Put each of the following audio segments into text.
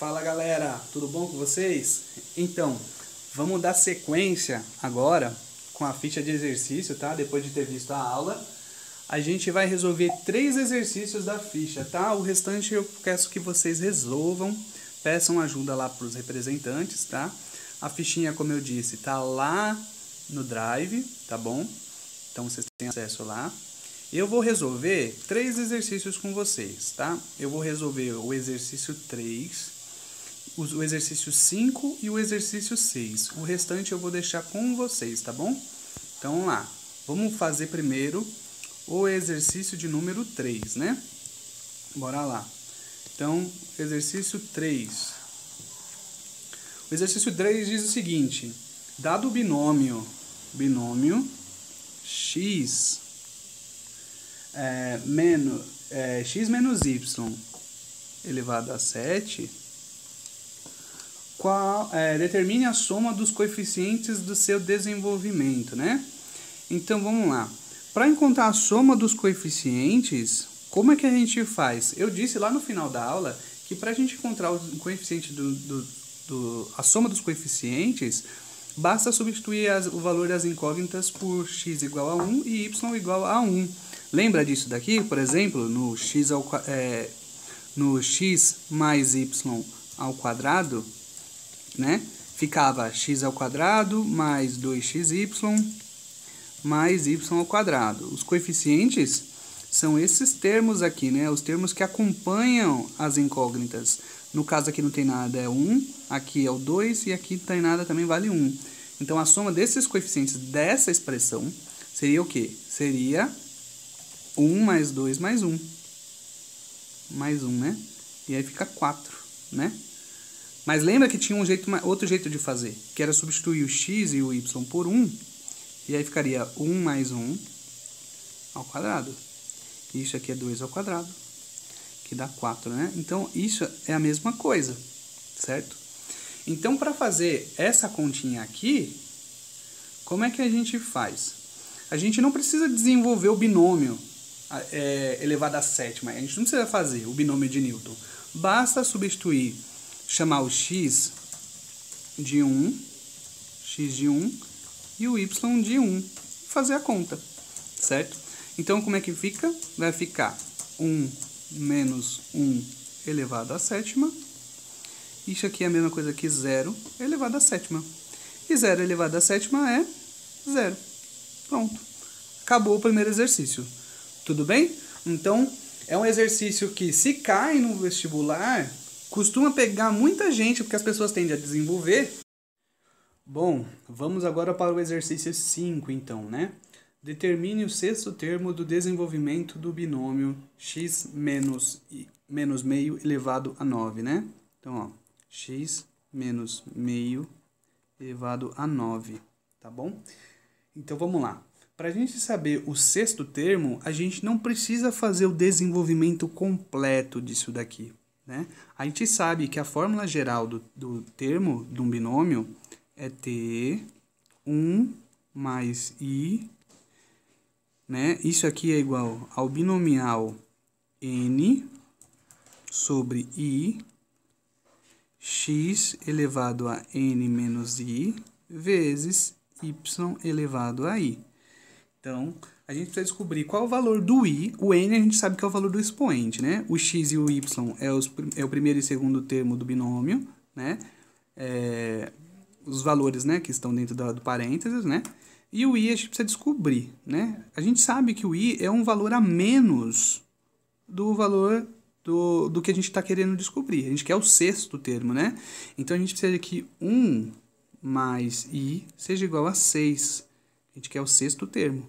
Fala galera, tudo bom com vocês? Então, vamos dar sequência agora com a ficha de exercício, tá? Depois de ter visto a aula, a gente vai resolver 3 exercícios da ficha, tá? O restante eu peço que vocês resolvam, peçam ajuda lá para os representantes, tá? A fichinha, como eu disse, tá lá no Drive, tá bom? Então vocês têm acesso lá. Eu vou resolver 3 exercícios com vocês, tá? Eu vou resolver o exercício 3, o exercício 5 e o exercício 6. O restante eu vou deixar com vocês, tá bom? Então, vamos lá. Vamos fazer primeiro o exercício de número 3, né? Bora lá. Então, exercício 3. O exercício 3 diz o seguinte: dado o binômio x x menos y elevado a 7, determine a soma dos coeficientes do seu desenvolvimento, né? Então, vamos lá. Para encontrar a soma dos coeficientes, como é que a gente faz? Eu disse lá no final da aula que para a gente encontrar o coeficiente a soma dos coeficientes, basta substituir o valor das incógnitas por x igual a 1 e y igual a 1. Lembra disso daqui? Por exemplo, no x mais y ao quadrado, né? Ficava x ao quadrado mais 2xy mais y ao quadrado. Os coeficientes são esses termos aqui, né? Os termos que acompanham as incógnitas. No caso aqui não tem nada, é 1, aqui é o 2 e aqui não tem nada, também vale 1. Então a soma desses coeficientes dessa expressão seria o quê? Seria 1 mais 2 mais 1. Mais 1, né? E aí fica 4, né? Mas lembra que tinha outro jeito de fazer, que era substituir o x e o y por 1, e aí ficaria 1 mais 1 ao quadrado. Isso aqui é 2 ao quadrado, que dá 4, né? Então, isso é a mesma coisa, certo? Então, para fazer essa continha aqui, como é que a gente faz? A gente não precisa desenvolver o binômio elevado à sétima, a gente não precisa fazer o binômio de Newton. Basta substituir, chamar o x de 1 e o y de 1, fazer a conta, certo? Então, como é que fica? Vai ficar 1 menos 1 elevado à sétima. Isso aqui é a mesma coisa que 0 elevado à sétima. E 0 elevado à sétima é 0. Pronto. Acabou o primeiro exercício. Tudo bem? Então, é um exercício que, se cai no vestibular, costuma pegar muita gente, porque as pessoas tendem a desenvolver. Bom, vamos agora para o exercício 5, então, né? Determine o sexto termo do desenvolvimento do binômio x menos meio elevado a 9, né? Então, ó, x menos meio elevado a 9, tá bom? Então, vamos lá. Para a gente saber o sexto termo, a gente não precisa fazer o desenvolvimento completo disso daqui, né? A gente sabe que a fórmula geral do termo de um binômio é T1 mais I, né? Isso aqui é igual ao binomial N sobre I, x elevado a N menos I, vezes Y elevado a I. Então, a gente precisa descobrir qual é o valor do I. O N a gente sabe que é o valor do expoente, né? O x e o y é o primeiro e segundo termo do binômio, né? Os valores, né, que estão dentro do parênteses, né? E o I a gente precisa descobrir, né? A gente sabe que o I é um valor a menos do valor do que a gente está querendo descobrir. A gente quer o sexto termo, né? Então, a gente precisa que 1 mais I seja igual a 6. A gente quer o sexto termo.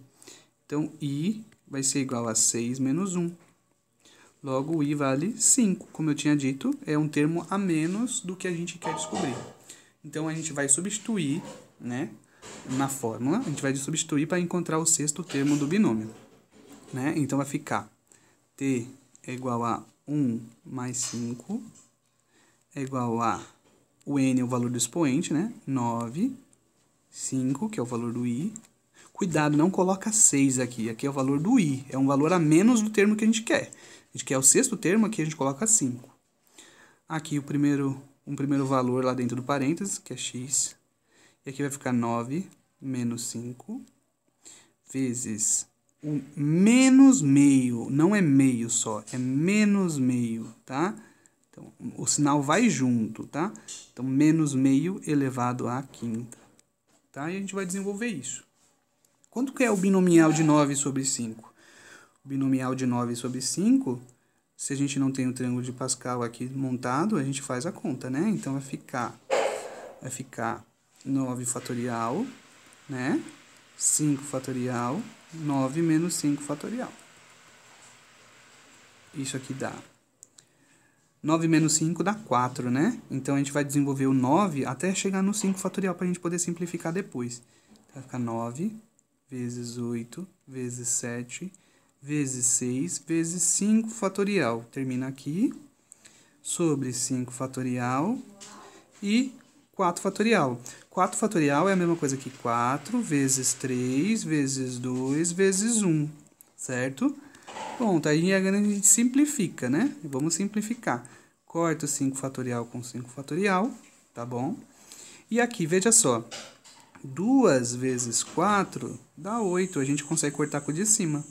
Então, I vai ser igual a 6 menos 1. Logo, o I vale 5. Como eu tinha dito, é um termo a menos do que a gente quer descobrir. Então, a gente vai substituir, né, na fórmula. A gente vai substituir para encontrar o sexto termo do binômio, né? Então, vai ficar T é igual a 1 mais 5 é igual a... O N é o valor do expoente, né? 9, 5, que é o valor do I. Cuidado, não coloca 6 aqui. Aqui é o valor do I. É um valor a menos do termo que a gente quer. A gente quer o sexto termo, aqui a gente coloca 5. Aqui um primeiro valor lá dentro do parênteses, que é x. E aqui vai ficar 9 menos 5 vezes o menos meio. Não é meio só, é menos meio, tá? Então, o sinal vai junto, tá? Então, menos meio elevado à quinta. Tá? E a gente vai desenvolver isso. Quanto que é o binomial de 9 sobre 5? O binomial de 9 sobre 5, se a gente não tem o triângulo de Pascal aqui montado, a gente faz a conta, né? Então, vai ficar 9 fatorial, né? 5 fatorial, 9 menos 5 fatorial. Isso aqui dá 9 menos 5 dá 4, né? Então, a gente vai desenvolver o 9 até chegar no 5 fatorial para a gente poder simplificar depois. Então, vai ficar 9 vezes 8 vezes 7 vezes 6 vezes 5 fatorial. Termina aqui. Sobre 5 fatorial e 4 fatorial. 4 fatorial é a mesma coisa que 4 vezes 3 vezes 2 vezes 1, certo? Pronto, aí a gente simplifica, né? Vamos simplificar. Corta o 5 fatorial com 5 fatorial, tá bom? E aqui, veja só, 2 vezes 4 dá 8, a gente consegue cortar com o de cima.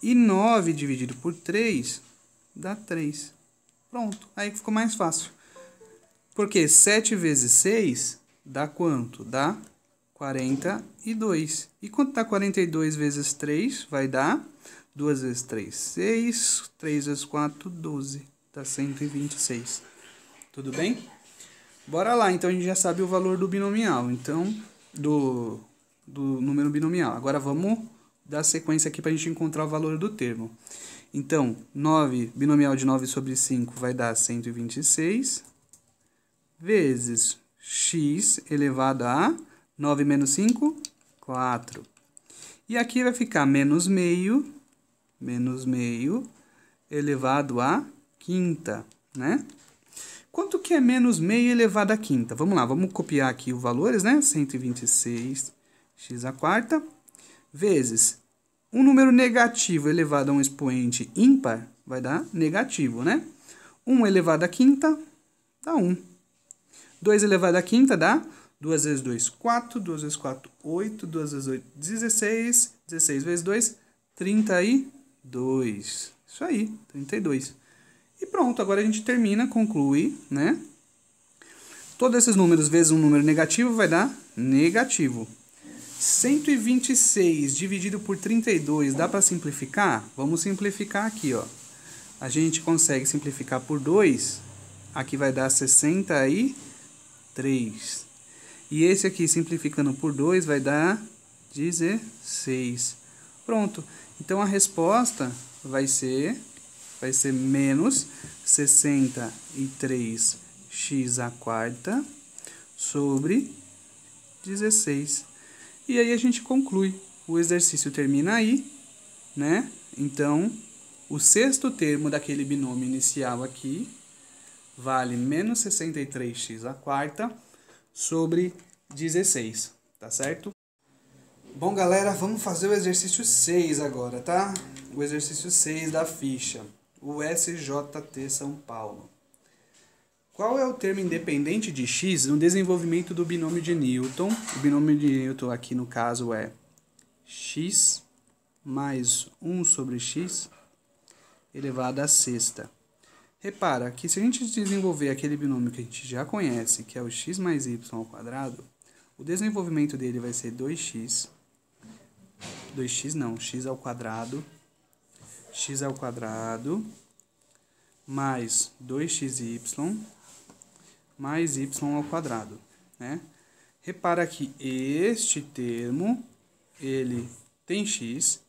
E 9 dividido por 3 dá 3. Pronto, aí ficou mais fácil. Porque 7 vezes 6 dá quanto? Dá 42. E quanto dá 42 vezes 3? Vai dar 2 vezes 3, 6. 3 vezes 4, 12. Dá 126. Tudo bem? Bora lá, então a gente já sabe o valor do binomial. Então, do número binomial. Agora vamos dar sequência aqui para a gente encontrar o valor do termo. Então, 9, binomial de 9 sobre 5 vai dar 126 vezes x elevado a 9 menos 5, 4. E aqui vai ficar menos meio elevado à quinta, né? Quanto que é menos meio elevado à quinta? Vamos lá, vamos copiar aqui os valores, né? 126 x à quarta vezes um número negativo elevado a um expoente ímpar vai dar negativo, né? 1 elevado à quinta dá 1. 2 elevado à quinta dá 2 vezes 2, 4. 2 vezes 4, 8. 2 vezes 8, 16. 16 vezes 2, 32. Isso aí, 32. E pronto, agora a gente termina, conclui, né? Todos esses números vezes um número negativo vai dar negativo. 126 dividido por 32, dá para simplificar? Vamos simplificar aqui, ó. A gente consegue simplificar por 2, aqui vai dar 63. E esse aqui, simplificando por 2, vai dar 16. Pronto. Então, a resposta vai ser menos 63x à quarta sobre 16. E aí a gente conclui. O exercício termina aí, né? Então, o sexto termo daquele binômio inicial aqui vale menos 63x à quarta sobre 16, tá certo? Bom, galera, vamos fazer o exercício 6 agora, tá? O exercício 6 da ficha, o SJT São Paulo. Qual é o termo independente de x no desenvolvimento do binômio de Newton? O binômio de Newton aqui no caso é x mais 1 sobre x elevado à sexta. Repara que se a gente desenvolver aquele binômio que a gente já conhece, que é o x mais y ao quadrado, o desenvolvimento dele vai ser 2x ao quadrado, x ao quadrado, mais 2xy, mais y ao quadrado, né? Repara que este termo, ele tem x,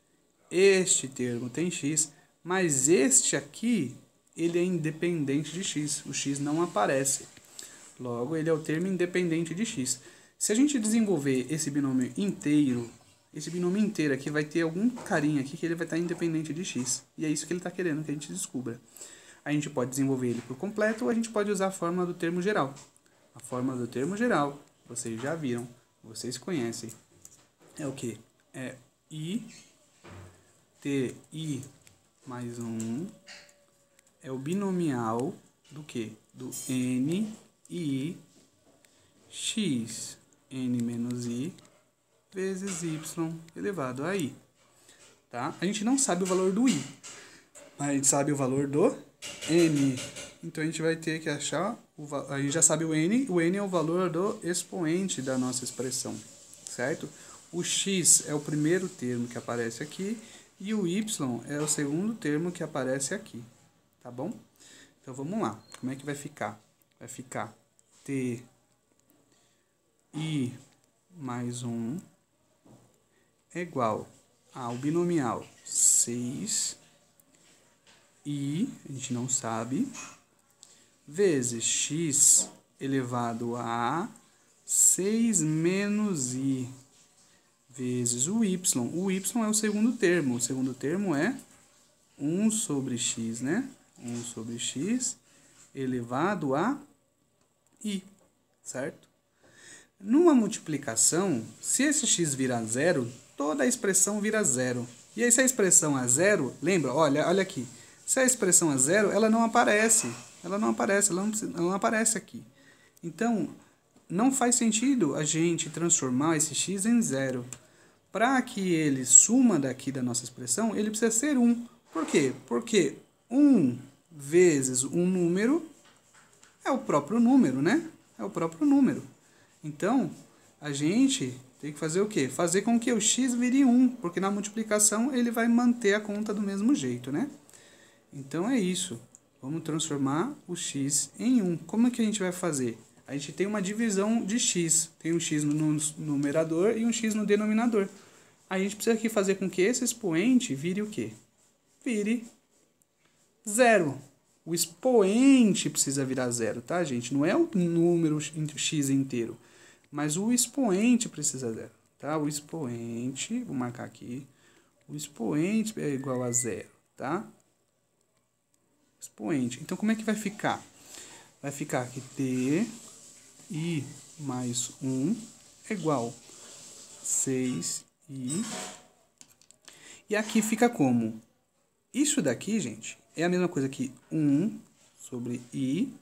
este termo tem x, mas este aqui, ele é independente de x, o x não aparece. Logo, ele é o termo independente de x. Se a gente desenvolver esse binômio inteiro aqui vai ter algum carinha aqui que ele vai estar independente de x. E é isso que ele está querendo que a gente descubra. A gente pode desenvolver ele por completo ou a gente pode usar a fórmula do termo geral. A fórmula do termo geral, vocês já viram, vocês conhecem. É o quê? É I, TI mais 1, é o binomial do quê? Do n i x, n menos i, vezes y elevado a i. Tá? A gente não sabe o valor do i, mas a gente sabe o valor do n. Então, a gente vai ter que achar, a gente já sabe o n é o valor do expoente da nossa expressão, certo? O x é o primeiro termo que aparece aqui, e o y é o segundo termo que aparece aqui, tá bom? Então, vamos lá. Como é que vai ficar? Vai ficar t i mais 1 é igual ao binomial 6 i, a gente não sabe, vezes x elevado a 6 menos i, vezes o y. O y é o segundo termo. O segundo termo é 1 sobre x, né? 1 sobre x elevado a i, certo? Numa multiplicação, se esse x virar zero, toda a expressão vira zero. E aí, se a expressão é zero, lembra? Olha aqui. Se a expressão é zero, ela não aparece. Ela não aparece aqui. Então, não faz sentido a gente transformar esse x em zero. Para que ele suma daqui da nossa expressão, ele precisa ser 1. Por quê? Porque 1 vezes um número é o próprio número, né? É o próprio número. Então, a gente tem que fazer o quê? Fazer com que o x vire 1, porque na multiplicação ele vai manter a conta do mesmo jeito, né? Então, é isso. Vamos transformar o x em 1. Como é que a gente vai fazer? A gente tem uma divisão de x. Tem um x no numerador e um x no denominador. A gente precisa aqui fazer com que esse expoente vire o quê? Vire 0. O expoente precisa virar 0, tá, gente? Não é o número x inteiro, mas o expoente precisa 0, tá? O expoente, vou marcar aqui, o expoente é igual a 0, tá? Expoente. Então, como é que vai ficar? Vai ficar que t i mais 1 é igual a 6i. E aqui fica como? Isso daqui, gente, é a mesma coisa que 1 sobre i,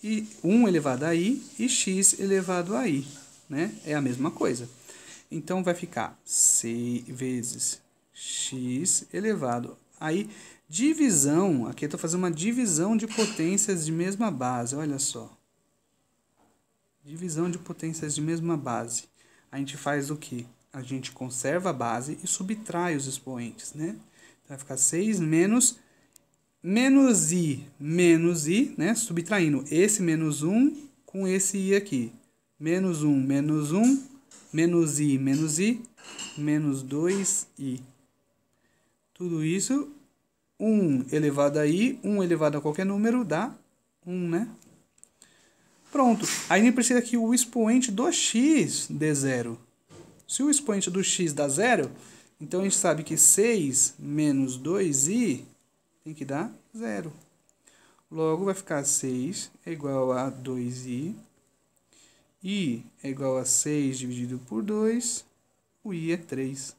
e 1 elevado a i e x elevado a i, né? É a mesma coisa. Então, vai ficar 6 vezes x elevado a i. Divisão, aqui eu estou fazendo uma divisão de potências de mesma base, olha só. Divisão de potências de mesma base. A gente faz o quê? A gente conserva a base e subtrai os expoentes, né? Então, vai ficar 6 menos i, né? Subtraindo esse menos 1 com esse i aqui. Menos 1, menos 1, menos i, menos 2i. Tudo isso, 1 elevado a i, 1 elevado a qualquer número, dá 1, né? Pronto. Aí a gente precisa que o expoente do x dê 0. Se o expoente do x dá 0, então a gente sabe que 6 menos 2i tem que dar 0. Logo, vai ficar 6 é igual a 2i. I é igual a 6 dividido por 2. O i é 3.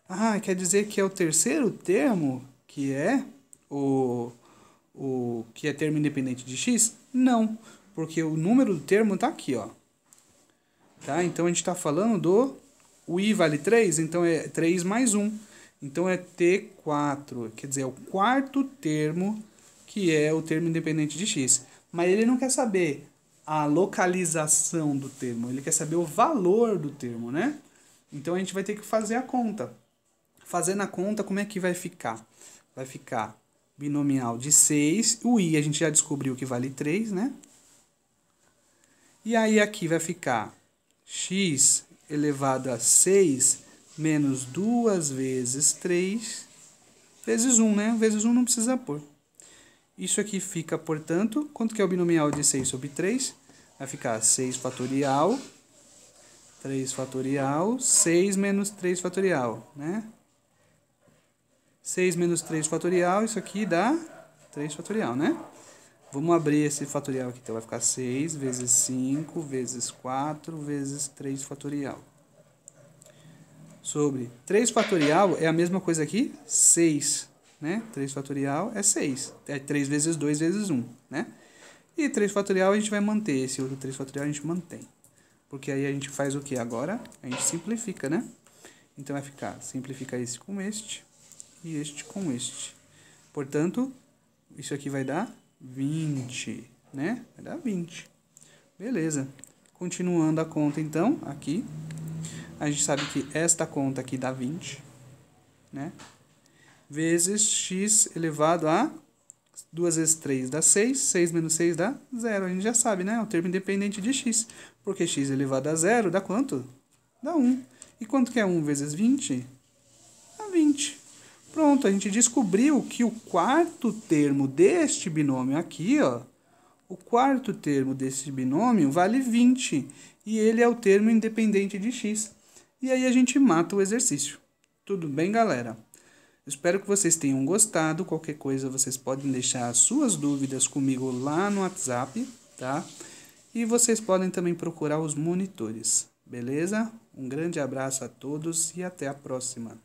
Ah, quer dizer que é o terceiro termo que é que é termo independente de x? Não, porque o número do termo está aqui, ó. Tá? Então, a gente está falando o i vale 3, então é 3 mais 1. Então, é T4, quer dizer, é o quarto termo que é o termo independente de x. Mas ele não quer saber a localização do termo, ele quer saber o valor do termo, né? Então, a gente vai ter que fazer a conta. Fazendo a conta, como é que vai ficar? Vai ficar binomial de 6, o i a gente já descobriu que vale 3, né? E aí, aqui vai ficar x elevado a 6 menos 2 vezes 3 vezes 1, né? Vezes 1 não precisa pôr. Isso aqui fica, portanto, quanto que é o binomial de 6 sobre 3? Vai ficar 6 fatorial, 3 fatorial, 6 menos 3 fatorial, né? 6 menos 3 fatorial, isso aqui dá 3 fatorial, né? Vamos abrir esse fatorial aqui, então vai ficar 6 vezes 5 vezes 4 vezes 3 fatorial. Sobre 3 fatorial é a mesma coisa aqui, 6. né? 3 fatorial é 6. É 3 vezes 2 vezes 1, né? E 3 fatorial a gente vai manter. Esse outro 3 fatorial a gente mantém. Porque aí a gente faz o que agora? A gente simplifica, né? Então vai ficar, simplifica esse com este e este com este. Portanto, isso aqui vai dar 20, né? Vai dar 20. Beleza. Continuando a conta, então, aqui. A gente sabe que esta conta aqui dá 20, né? Vezes x elevado a 2 vezes 3 dá 6. 6 menos 6 dá 0. A gente já sabe, né? É o termo independente de x. Porque x elevado a 0 dá quanto? Dá 1. E quanto que é 1 vezes 20? Dá 20. Pronto, a gente descobriu que o quarto termo deste binômio aqui, ó, o quarto termo desse binômio vale 20. E ele é o termo independente de x. E aí a gente mata o exercício. Tudo bem, galera? Espero que vocês tenham gostado. Qualquer coisa, vocês podem deixar as suas dúvidas comigo lá no WhatsApp, tá? E vocês podem também procurar os monitores, beleza? Um grande abraço a todos e até a próxima.